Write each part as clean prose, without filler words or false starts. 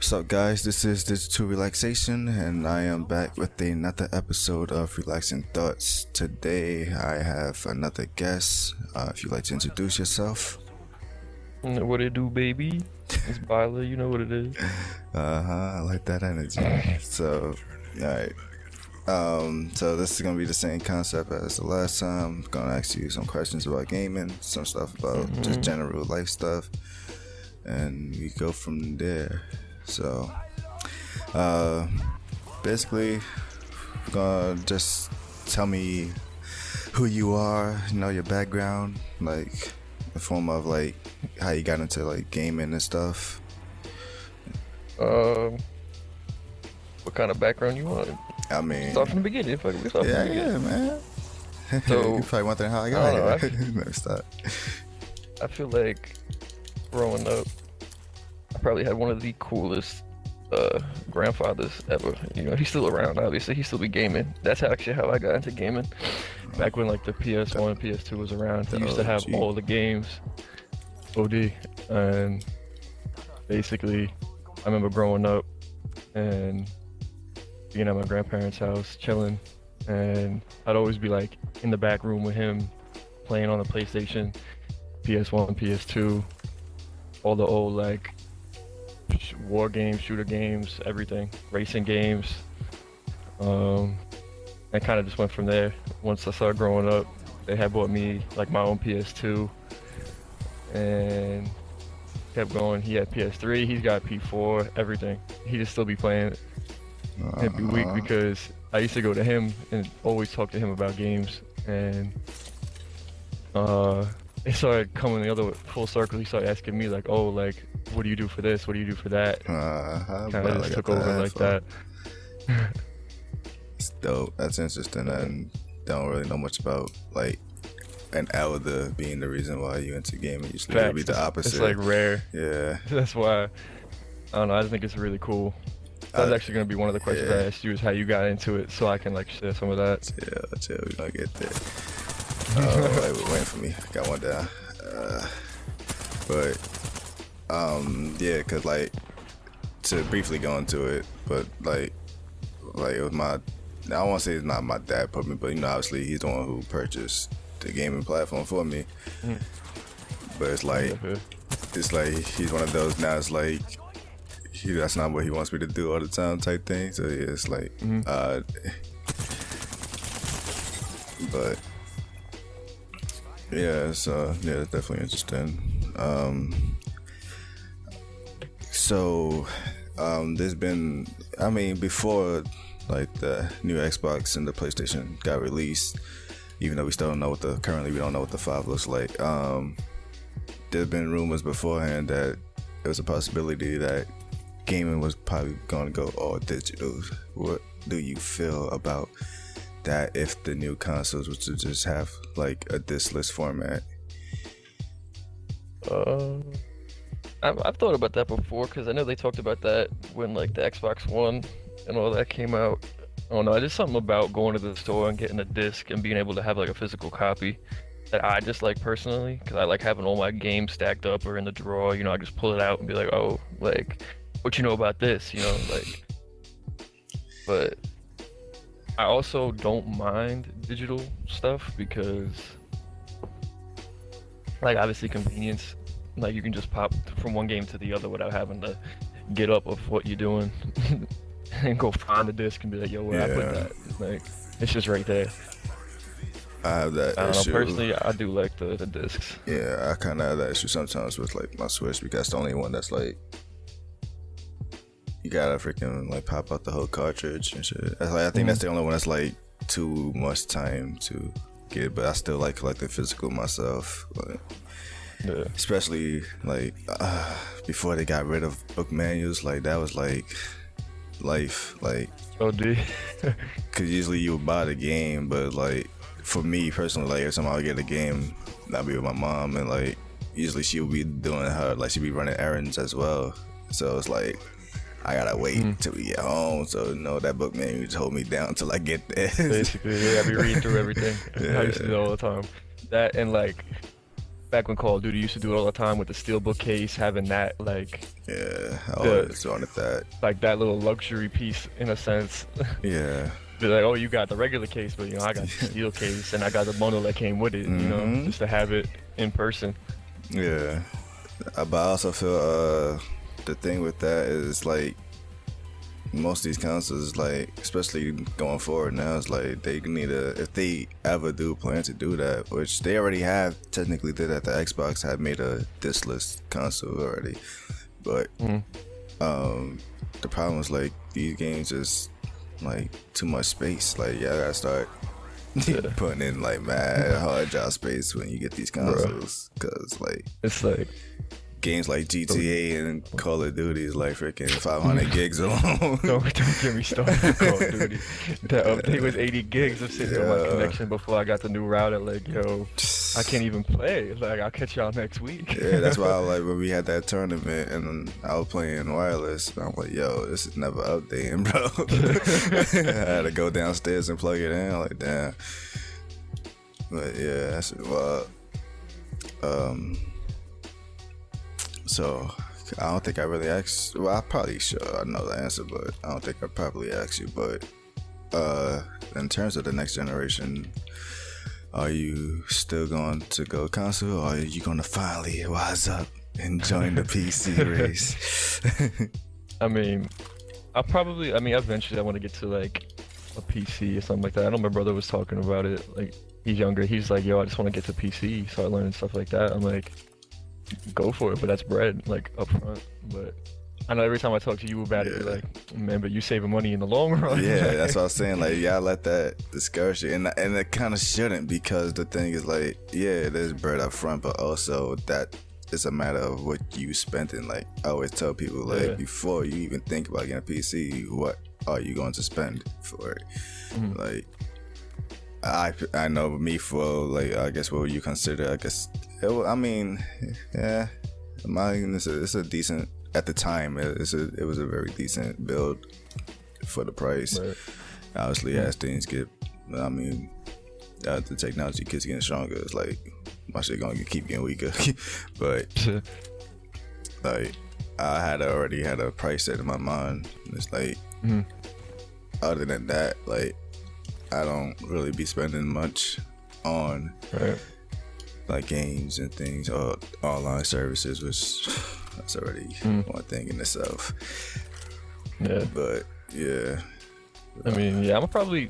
What's up, guys? This is Digital Relaxation, and I am back with another episode of Relaxing Thoughts. Today, I have another guest. If you'd like to introduce yourself. What it do, baby? It's Byler, you know what it is. I like that energy. So, alright. So this is gonna be the same concept as the last time. I'm gonna ask you some questions about gaming, some stuff about just general life stuff, and we go from there. So, basically, gonna just tell me who you are, your background, like the form of like how you got into like gaming and stuff. What kind of background you want? I mean, Start from the beginning. If I can start from the beginning. Yeah, man. So, you probably wondering how I got here. No, stop. I feel like growing up, I probably had one of the coolest grandfathers ever. He's still around, obviously. He still be gaming. That's actually how I got into gaming. Back when like the PS1 and PS2 was around, he used to have all the games. OD. And basically, I remember growing up and being at my grandparents' house, chilling, and I'd always be like in the back room with him, playing on the PlayStation, PS1, PS2, all the old like war games, shooter games, everything, racing games. And kind of just went from there. Once I started growing up, they had bought me like my own PS2, and kept going. He had PS3, he's got P4, everything. He just still be playing every week because I used to go to him and always talk to him about games, and it started coming the other full circle. He started asking me like, oh, like, what do you do for this? What do you do for that? Kind of just took over like that. It's dope. That's interesting. I don't really know much about like an elder being the reason why you into gaming. Usually it'd be the opposite. It's like rare. Yeah. That's why. I don't know. I just think it's really cool. That's actually gonna be one of the questions I asked you, is how you got into it, so I can like share some of that. Chill. We're gonna get there. Wait, waiting for me. I got one down. Yeah, cause like to briefly go into it, but like it was my. I don't want to say it's not my dad put me, but obviously he's the one who purchased the gaming platform for me. But it's like he's one of those now. It's like that's not what he wants me to do all the time type thing. So yeah, it's like, but yeah, it's it's definitely interesting. There's been, before like the new Xbox and the PlayStation got released, even though we still don't know currently we don't know what the 5 looks like. There's been rumors beforehand that there was a possibility that gaming was probably going to go all digital. What do you feel about that if the new consoles was to just have like a diskless format? I've thought about that before, because I know they talked about that when like the Xbox One and all that came out. I don't know, just something about going to the store and getting a disc and being able to have like a physical copy that I just like personally, because I like having all my games stacked up or in the drawer. I just pull it out and be like, oh, like, what you know about this, like. But I also don't mind digital stuff because, like, obviously convenience. Like, you can just pop from one game to the other without having to get up of what you're doing and go find the disc and be like, yo, where I put that? Like, it's just right there. I have that I issue. don't know, personally, I do like the discs. Yeah, I kind of have that issue sometimes with like my Switch, because it's the only one that's like, you gotta freaking like pop out the whole cartridge and shit. I think that's the only one that's like too much time to get, but I still like collecting physical myself. But yeah. Especially like before they got rid of book manuals, like that was like life. Like, oh, dude. Cause usually you would buy the game, but like for me personally, like every time I would get a game, I'd be with my mom, and like usually she would be doing she'd be running errands as well. So it's like I gotta wait till we get home. So that book manual just hold me down till I get there. Basically, yeah, I be reading through everything. I used to do it all the time. That and like back when Call of Duty used to do it all the time with the steelbook case, having that like Yeah, I the always wanted that. like that little luxury piece in a sense. Yeah. Be like, oh, you got the regular case, but I got the steel case and I got the bundle that came with it. Just to have it in person. Yeah. But I also feel the thing with that is like most of these consoles, like especially going forward now, is like they need if they ever do plan to do that, which they already have technically did that. The Xbox had made a diskless console already, but the problem is like these games just like too much space. Like y'all gotta start putting in like mad hard drive space when you get these consoles, because like it's like games like GTA and Call of Duty is like freaking 500 gigs alone. Don't get me started with Call of Duty. That update was 80 gigs of sitting on my connection before I got the new router. Like, yo, I can't even play. Like, I'll catch y'all next week. Yeah, that's why like when we had that tournament and I was playing wireless, I'm like, yo, this is never updating, bro. I had to go downstairs and plug it in. Like, damn. But yeah, that's so I don't think I really asked. Well, I probably should. I know the answer, but I don't think I probably asked you. But in terms of the next generation, are you still going to go console, or are you going to finally wise up and join the PC race? I mean, eventually I want to get to like a PC or something like that. I know my brother was talking about it. Like, he's younger. He's like, yo, I just want to get to PC, start learning stuff like that. I'm like, go for it, but that's bread, like, up front. But I know every time I talk to you about it, you're like, man, but you saving money in the long run. Yeah, that's what I was saying. Like, y'all let that discourage you, and it kind of shouldn't, because the thing is like, yeah, there's bread up front, but also that it's a matter of what you spent in. Like, I always tell people, like, before you even think about getting a PC, what are you going to spend for it? Like, I know me for, like, I guess what would you consider, I guess, I mean, yeah, mine it's a decent, at the time, it was a very decent build for the price. Right. Obviously, as things get, I mean, the technology keeps getting stronger, it's like, my shit gonna keep getting weaker. But, like, I already had a price set in my mind. It's like, other than that, like, I don't really be spending much on like games and things or online services, which that's already one thing in itself. Yeah. But yeah. I mean, yeah, I'll probably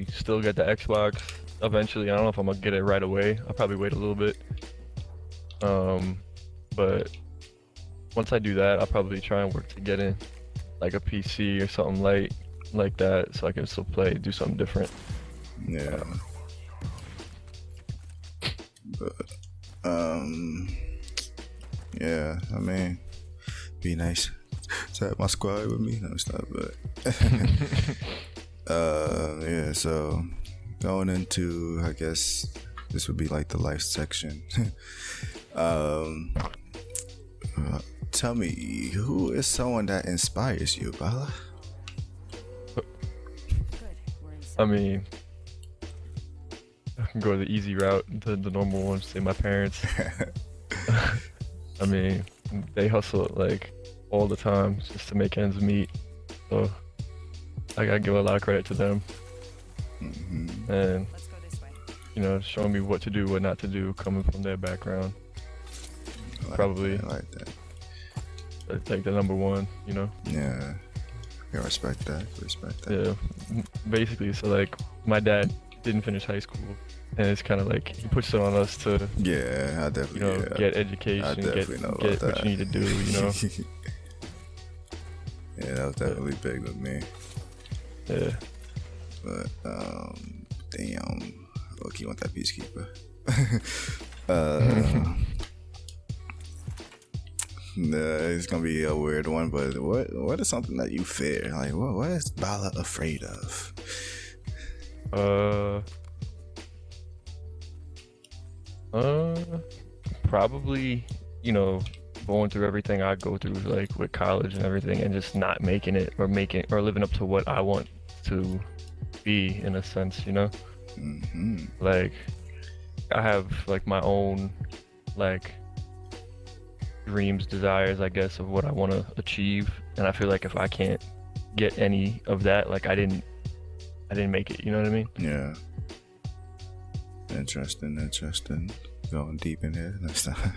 still get the Xbox eventually. I don't know if I'm gonna get it right away. I'll probably wait a little bit. But once I do that, I'll probably try and work to get in like a PC or something light like that, so I can still play, do something different. Yeah. But yeah, I mean, be nice to have my squad with me. No, stop. But yeah. So going into, I guess this would be like the life section. Tell me, who is someone that inspires you, Byler? I mean, I can go the easy route, the normal one, say my parents. I mean, they hustle like all the time just to make ends meet. So I gotta give a lot of credit to them. And, showing me what to do, what not to do, coming from their background. Probably. I like that. That's like the number one, Yeah. I respect that. Yeah, basically. So like, my dad didn't finish high school, and it's kind of like he puts it on us to. Yeah, I definitely. Get education, get what you need to do. Yeah, that was definitely big with me. Yeah. But damn, look, you want that peacekeeper. It's gonna be a weird one, but what is something that you fear? Like, what is Byler afraid of? Probably, going through everything I go through, like with college and everything, and just not making it or living up to what I want to be, in a sense, Like, I have like my own like dreams, desires, I guess, of what I want to achieve, and I feel like if I can't get any of that, like I didn't make it. You know what I mean? Yeah. Interesting. Going deep in here next time.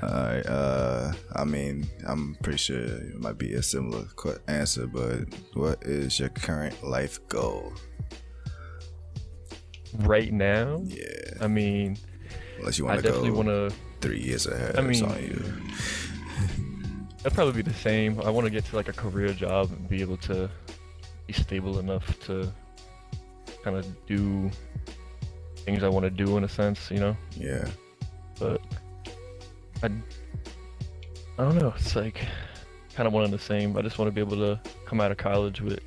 Alright, I mean, I'm pretty sure it might be a similar answer, but what is your current life goal? Right now? Yeah. I mean, Unless you I want to definitely go want to. 3 years ahead, I mean, it's on you. that'd probably be the same. I want to get to like a career job and be able to be stable enough to kind of do things I want to do in a sense, you know? Yeah. But I don't know. It's like kind of one and the same. I just want to be able to come out of college with,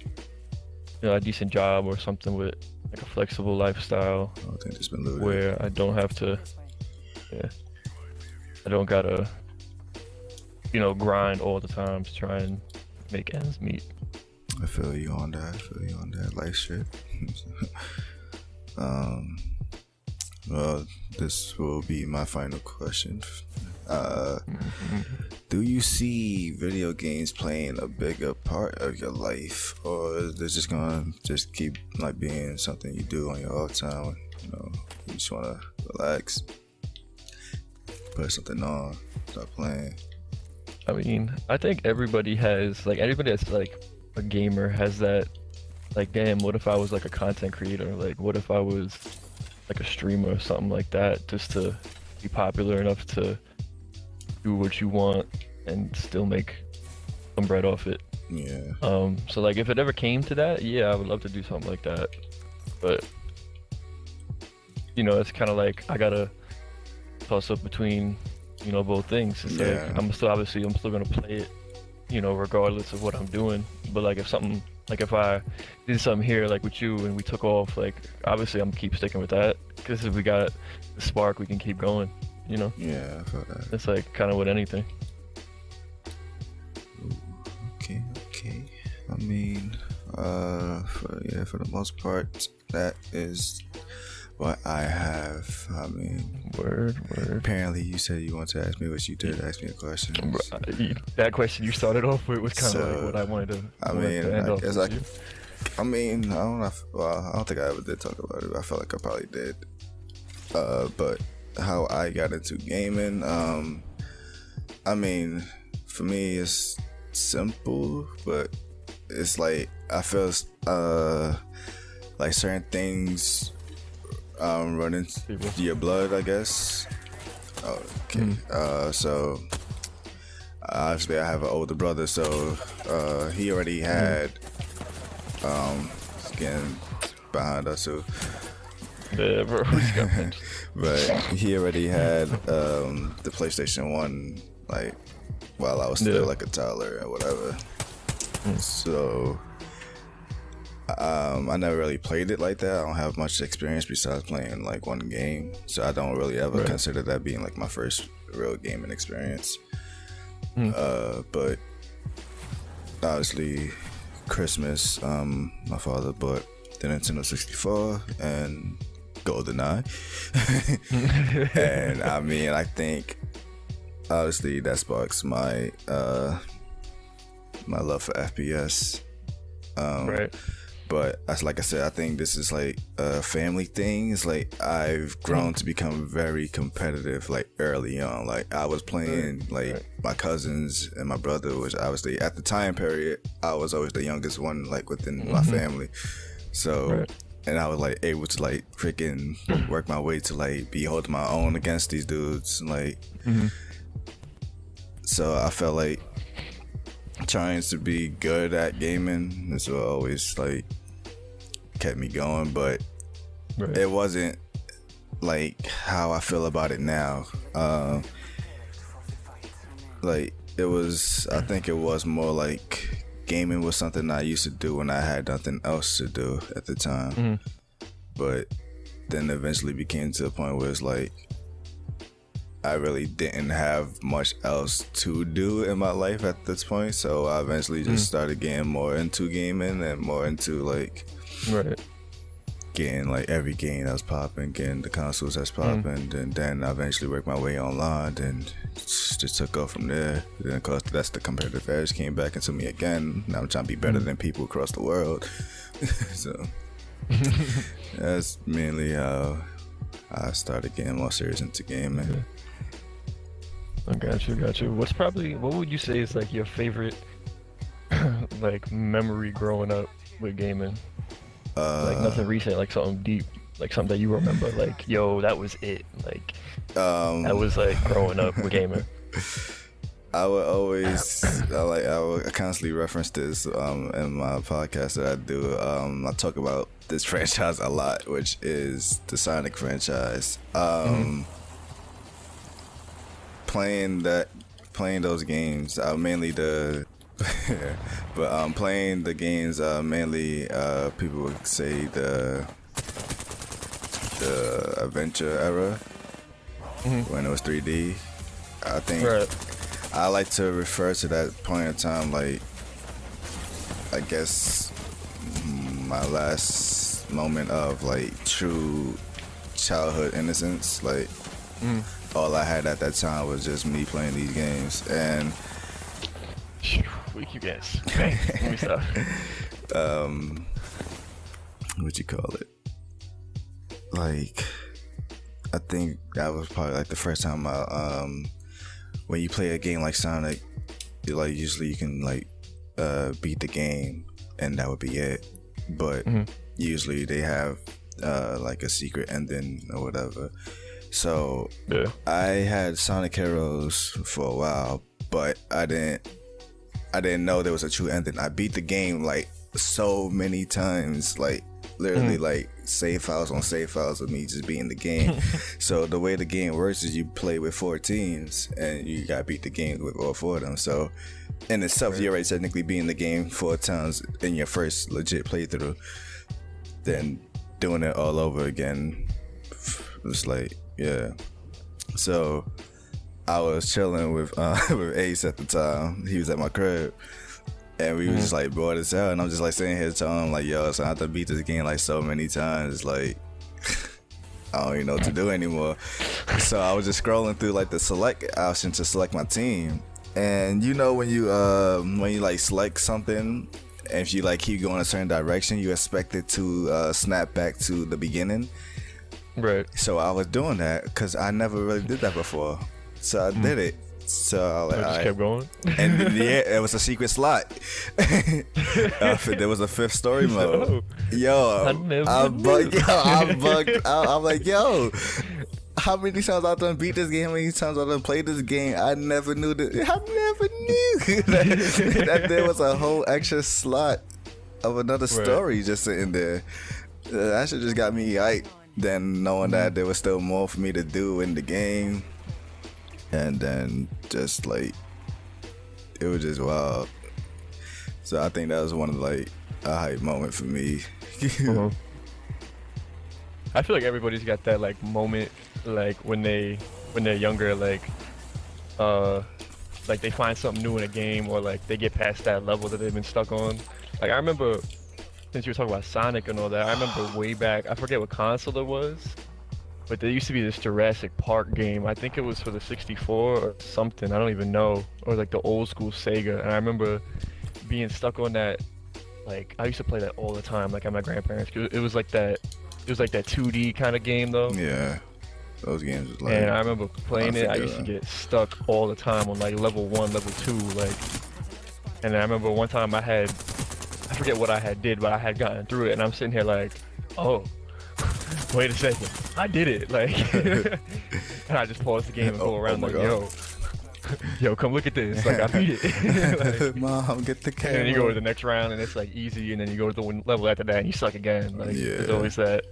you know, a decent job or something with like a flexible lifestyle I think it's been looted. where I don't have to, yeah, I don't gotta, you know, grind all the time to try and make ends meet. I feel you on that life shit. Well, this will be my final question. Do you see video games playing a bigger part of your life, or is it just gonna just keep like being something you do on your off time? You know, you just wanna relax, put something on, start playing. I mean, I think everybody that's like a gamer has that, like, damn, what if I was like a content creator? Like, what if I was like a streamer or something like that, just to be popular enough to do what you want and still make some bread off it. Yeah. So like if it ever came to that, yeah, I would love to do something like that. But you know, it's kind of like I gotta toss up between, you know, both things. It's Yeah. like I'm still gonna play it, you know, regardless of what I'm doing. But like if I did something here like with you and we took off, like obviously I'm keep sticking with that, because if we got the spark, we can keep going, you know. Yeah, I feel that. It's like kind of with anything. Okay. I mean, for the most part, that is what I have. I mean, Word. apparently you said you wanted to ask me, which you did ask me a question. That question you started off with was kind of like what I wanted to. I don't think I ever did talk about it. I felt like I probably did. But how I got into gaming, I mean, for me it's simple, but it's like I feel like certain things run into your blood, I guess. Okay. So obviously I have an older brother, so he already had getting behind us too. Yeah, bro, we just got pinched. But he already had the PlayStation 1 like while I was still like a toddler or whatever. So I never really played it like that. I don't have much experience besides playing like one game, so I don't really ever consider that being like my first real gaming experience. But obviously Christmas, my father bought the Nintendo 64 and GoldenEye. And I mean, I think obviously that sparks my my love for FPS. Right. But as like I said, I think this is like a family thing. It's like I've grown to become very competitive like early on. Like I was playing like my cousins and my brother, which obviously at the time period I was always the youngest one like within my family. So and I was like able to like freaking work my way to like be holding my own against these dudes. Like so I felt like trying to be good at gaming is what always like kept me going, but it wasn't like how I feel about it now. Like it was, I think it was more like gaming was something I used to do when I had nothing else to do at the time. But then eventually became to a point where it's like I really didn't have much else to do in my life at this point, so I eventually just started getting more into gaming and more into like getting like every game that's popping, getting the consoles that's popping, and then I eventually worked my way online, and just took off from there. Then of course that's the competitive edge came back into me again. Now I'm trying to be better than people across the world. So that's mainly how I started getting more serious into gaming. I got you. What would you say is like your favorite like memory growing up with gaming? Like nothing recent, like something deep, like something that you remember, like, yo, that was it. Like that was like growing up with gaming. I would constantly reference this in my podcast that I do. I talk about this franchise a lot, which is the Sonic franchise. Playing those games, mainly but playing the games, mainly people would say the adventure era, when it was 3D. I think I like to refer to that point in time, like, I guess my last moment of like true childhood innocence. Like all I had at that time was just me playing these games, and we keep getting spanked. Let me stop. What you call it? Like, I think that was probably like the first time when you play a game like Sonic, like usually you can like beat the game and that would be it. But usually they have like a secret ending or whatever. So I had Sonic Heroes for a while, but I didn't know there was a true ending. I beat the game like so many times, like literally like save files on save files of me just beating the game. So the way the game works is you play with 4 teams and you gotta beat the game with all 4 of them. So in itself, you're already technically beating the game 4 times in your first legit playthrough. Then doing it all over again, it's like, yeah. So I was chilling with Ace at the time. He was at my crib, and we was just like bored as hell. And I'm just like sitting here telling him like, "Yo, so I have to beat this game like so many times. Like, I don't even know what to do anymore." So I was just scrolling through like the select option to select my team, and you know when you like select something, and if you like keep going a certain direction, you expect it to snap back to the beginning. Right. So I was doing that because I never really did that before. So I did it. So I was like, just kept going. And yeah, it was a secret slot. There was a 5th story mode. Yo, I'm bugged. I'm like, yo, how many times I've done beat this game? How many times I've done played this game? I never knew that. I never knew that there was a whole extra slot of another story just sitting there. That shit just got me hyped. Then knowing that there was still more for me to do in the game, and then just like it was just wild. So I think that was one of like a hype moment for me. I feel like everybody's got that like moment, like when they're younger, like they find something new in a game, or like they get past that level that they've been stuck on. Like I remember, since you were talking about Sonic and all that, I remember way back, I forget what console it was, but there used to be this Jurassic Park game. I think it was for the 64 or something, I don't even know, or like the old school Sega. And I remember being stuck on that. Like I used to play that all the time, like at my grandparents'. It was like that 2D kind of game though. Yeah, those games was like. And I remember playing it. I used to get stuck all the time on like level 1, level 2, like. And I remember one time I forget what I had did, but I had gotten through it, and I'm sitting here like, oh, wait a second, I did it, like. And I just paused the game and go around like, yo, come look at this, like I beat it. Like, Mom, get the camera. And then you go to the next round and it's like easy, and then you go to the one level after that and you suck again. Like there's always that,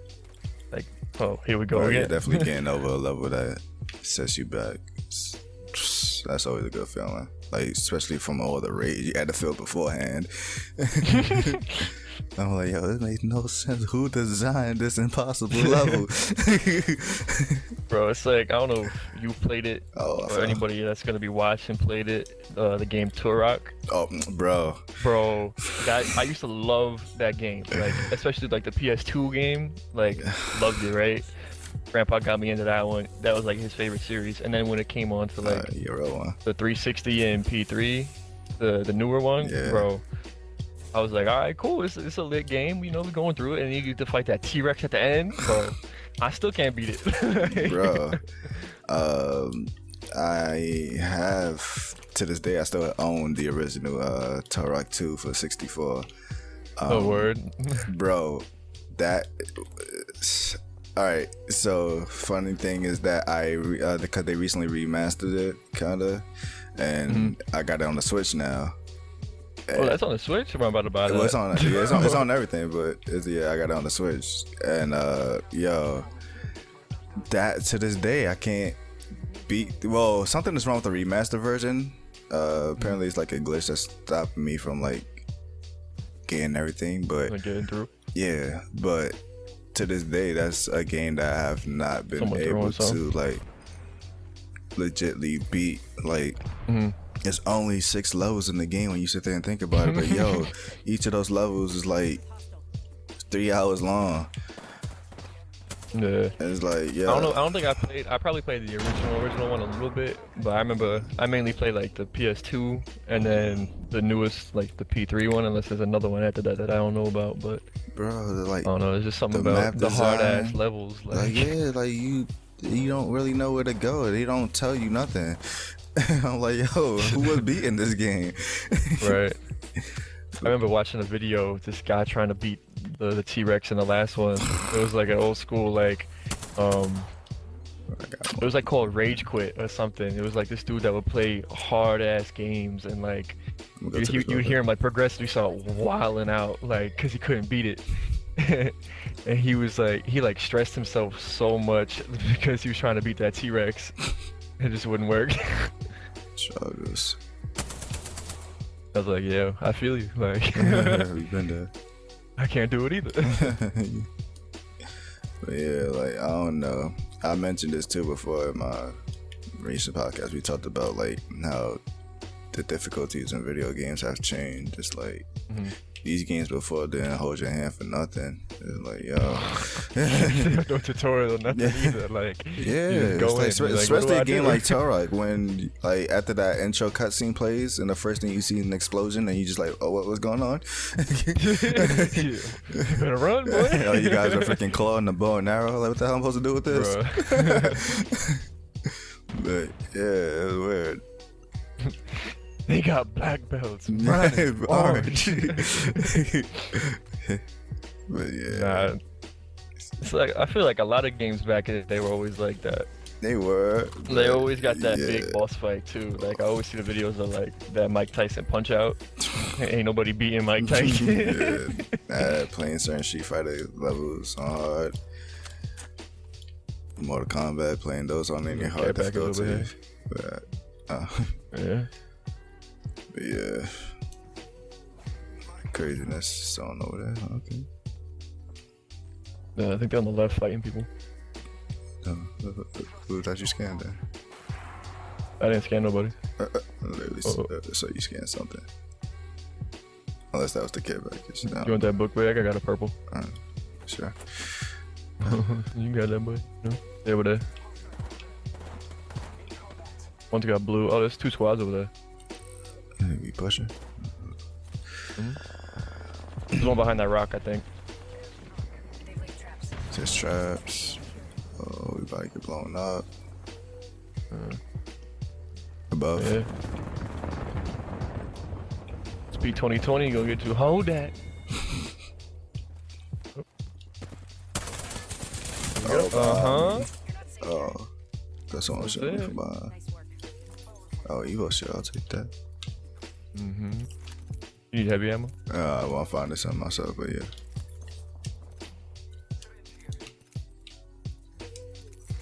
like, oh, here we go again. You're definitely getting over a level that sets you back. That's always a good feeling. Like, especially from all the rage you had to feel beforehand. I'm like, yo, this makes no sense. Who designed this impossible level? Bro, it's like I don't know if you played it Oh, or anybody that's gonna be watching played it. The game Turok. oh, bro. Bro, that I used to love that game. Like especially like the PS2 game. Like loved it, right? Grandpa got me into that one. That was like his favorite series. And then when it came on to like Euro one. the 360 and P3, the newer one, Yeah. bro. I was like, all right, cool. It's a lit game. You know, we're going through it, and you get to fight that T-Rex at the end, bro. I still can't beat it. Bro. I have to this day. I still own the original Turok 2 for 64. Oh word, Bro. That. All right. So funny thing is that because they recently remastered it, kinda, and I got it on the Switch now. Oh, that's on the Switch? I'm about to buy that. Well, it's on everything, but I got it on the Switch, and yo, that to this day I can't beat. Well, something is wrong with the remaster version. Apparently, it's like a glitch that's stopping me from like getting everything. But Like getting through. yeah, but to this day, that's a game that I have not been able to like legitly beat. Like. It's only 6 levels in the game when you sit there and think about it, but yo, each of those levels is like 3 hours long. Yeah. And it's like, yeah. I don't think I probably played the original one a little bit, but I remember I mainly played like the PS2 and then the newest, like the P3 one, unless there's another one after that that I don't know about, but Bro, like, I don't know, there's just something the about map the hard ass design, levels. like yeah, like you don't really know where to go. They don't tell you nothing. I'm like, yo, who was beating this game? Right. I remember watching a video of this guy trying to beat the T-Rex in the last one. It was like an old school like it was like called Rage Quit or something. It was like this dude that would play hard ass games and like you'd hear him like progressively start wilding out like because he couldn't beat it. And he was like he stressed himself so much because he was trying to beat that T-Rex. It just wouldn't work. Struggles. I was like, yeah, I feel you. Like, We've been there. I can't do it either. But yeah, like I don't know. I mentioned this too before in my recent podcast. We talked about like how the difficulties in video games have changed. It's like these games before didn't hold your hand for nothing. It's like, yo, no tutorial or nothing either. Like, yeah, you just go it's like, in, especially like, a game like Turok, when like after that intro cutscene plays and the first thing you see is an explosion and you just like, oh, what's going on? You better run, boy. Oh, you guys are freaking clawing the bow and arrow. Like, what the hell am I supposed to do with this? But yeah, it was weird. They got black belts. Right, orange. But yeah, Nah, it's like I feel like a lot of games back in the day were always like that. they were. They always got that yeah. big boss fight too. Like I always see the videos of like that Mike Tyson punch out. Ain't nobody beating Mike Tyson. Yeah, playing certain Street Fighter levels on hard. Mortal Kombat, playing those on any hard difficulty. But, Yeah. but yeah, craziness. Someone over there. Okay. I think they're on the left fighting people. Who thought you scanned that? I didn't scan nobody. Literally, so you scanned something. Unless that was the kid back. You want that book bag? I got a purple. Sure. You got that, boy? No? They over there. One's got blue. Oh, there's 2 squads over there. We pushing. There's one behind that rock, I think. Just traps. Oh, we about to get blown up. Above. Yeah. Speed 2020, you gonna get to hold that. Oh, oh, got someone shooting me from behind. Oh, Evo shit, I'll take that. You need heavy ammo? I won't find this on myself, but yeah.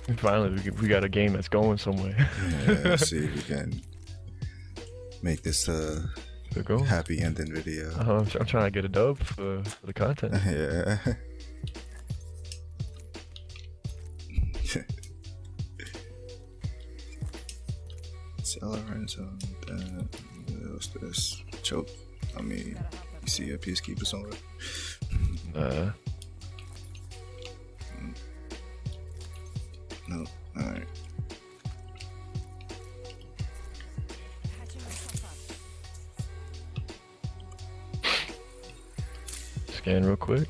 And finally, we got a game that's going somewhere. Yeah, let's see if we can make this happy ending video. I'm trying to get a dub for the content. Yeah. accelerant. What's this? Choke. I mean, you see a peacekeeper somewhere? No. Alright. Scan real quick.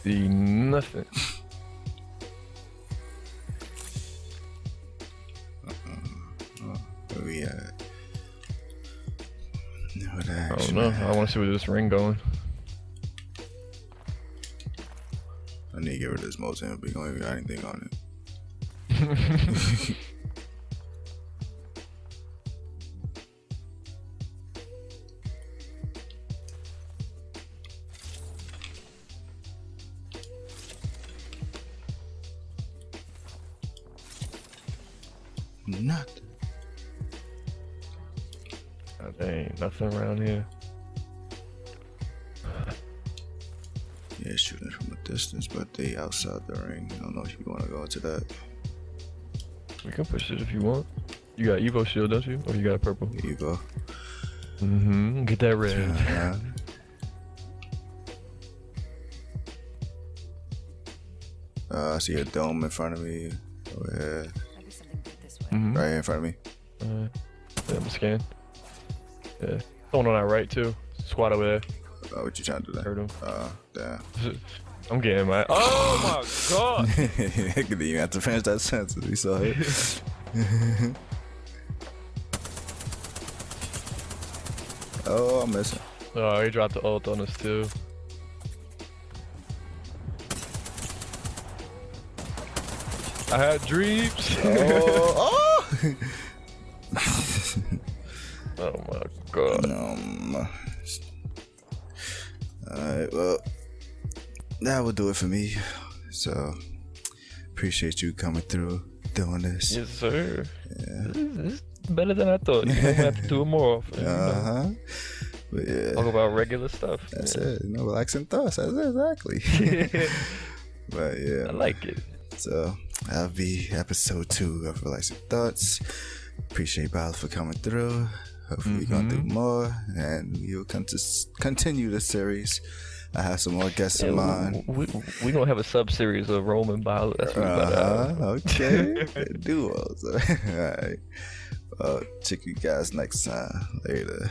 See nothing. Where we at? I don't know. I want to see where this ring going. I need to get rid of this Mosin, but we don't even got anything on it. Nothing. Oh, there ain't nothing around here. Yeah, shooting from a distance, but they outside the ring. I don't know if you want to go into that. We can push it if you want. You got Evo shield, don't you? Or you got a purple? Evo. Get that red. I see a dome in front of me. Over here. Mm-hmm. Right here in front of me. Yeah, I'm scanning. Yeah. Someone on our right too. Squad over there. Oh, what you trying to do there? Heard him. Damn. I'm getting my. Oh my god! I didn't even have to finish that sentence. We saw it. Oh, I'm missing. Oh, he dropped the ult on us too. I had dreams. Oh! Oh my god. Alright, well, that will do it for me. So, appreciate you coming through, doing this. Yes, sir. Yeah. This is better than I thought. You know, we have to do it more often. But yeah. Talk about regular stuff. That's it. You know, relaxing thoughts. That's it, exactly. But yeah. I like it. So, that'll be episode 2 of Relaxing Thoughts. Appreciate Byler for coming through. Hopefully we're gonna do more, and we'll continue the series. I have some more guests in mind. We gonna have a sub series of Roman Byler. That's what okay. Duos. All right. Well, check you guys next time. Later.